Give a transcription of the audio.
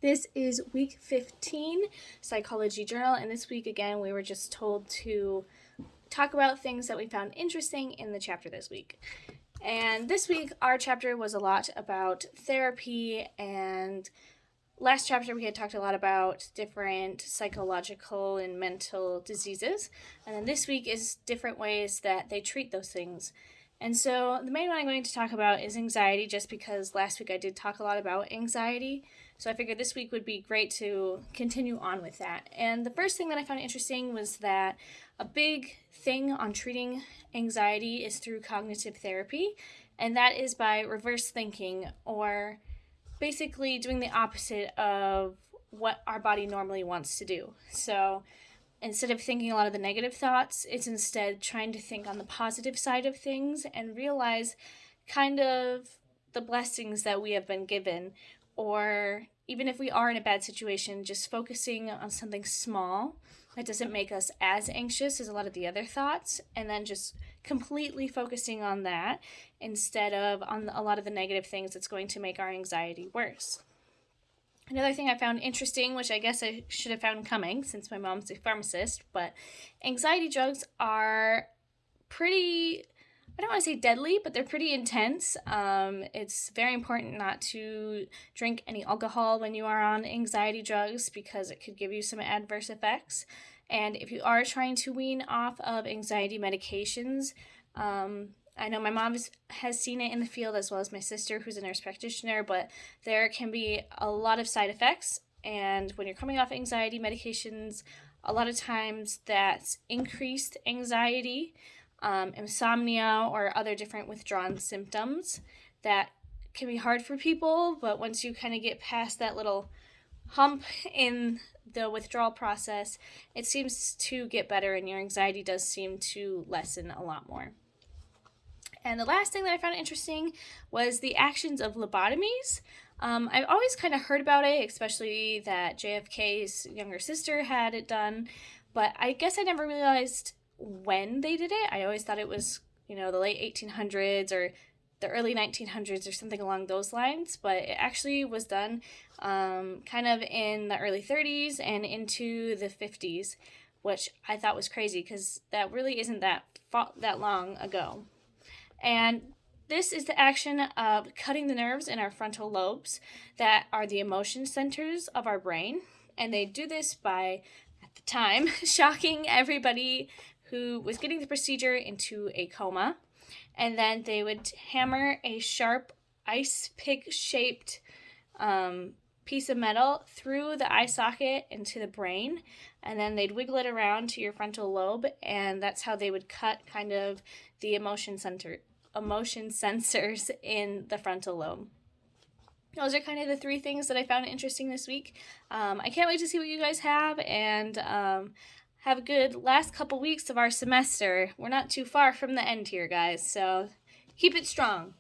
This is week 15 Psychology Journal, and this week again we were just told to talk about things that we found interesting in the chapter this week. And this week our chapter was a lot about therapy, and last chapter we had talked a lot about different psychological and mental diseases, and then this week is different ways that they treat those things. And so the main one I'm going to talk about is anxiety, just because last week I did talk a lot about anxiety. So I figured this week would be great to continue on with that. And the first thing that I found interesting was that a big thing on treating anxiety is through cognitive therapy, and that is by reverse thinking, or basically doing the opposite of what our body normally wants to do. So instead of thinking a lot of the negative thoughts, it's instead trying to think on the positive side of things and realize kind of the blessings that we have been given, or even if we are in a bad situation, just focusing on something small that doesn't make us as anxious as a lot of the other thoughts, and then just completely focusing on that instead of on a lot of the negative things that's going to make our anxiety worse. Another thing I found interesting, which I guess I should have found coming since my mom's a pharmacist, but anxiety drugs are pretty, I don't want to say deadly, but they're pretty intense. It's very important not to drink any alcohol when you are on anxiety drugs because it could give you some adverse effects. And if you are trying to wean off of anxiety medications, I know my mom has seen it in the field, as well as my sister, who's a nurse practitioner, but there can be a lot of side effects. And when you're coming off anxiety medications, a lot of times that's increased anxiety, insomnia, or other different withdrawn symptoms that can be hard for people. But once you kind of get past that little hump in the withdrawal process, it seems to get better, and your anxiety does seem to lessen a lot more. And the last thing that I found interesting was the actions of lobotomies. I've always kind of heard about it, especially that JFK's younger sister had it done, but I guess I never realized when they did it. I always thought it was, the late 1800s or the early 1900s or something along those lines, but it actually was done kind of in the early 30s and into the 50s, which I thought was crazy because that really isn't that long ago. And this is the action of cutting the nerves in our frontal lobes that are the emotion centers of our brain. And they do this by, at the time, shocking everybody who was getting the procedure into a coma. And then they would hammer a sharp ice pick-shaped piece of metal through the eye socket into the brain, and then they'd wiggle it around to your frontal lobe, and that's how they would cut kind of the emotion sensors in the frontal lobe. Those are kind of the three things that I found interesting this week. I can't wait to see what you guys have, and have a good last couple weeks of our semester. We're not too far from the end here, guys, so keep it strong.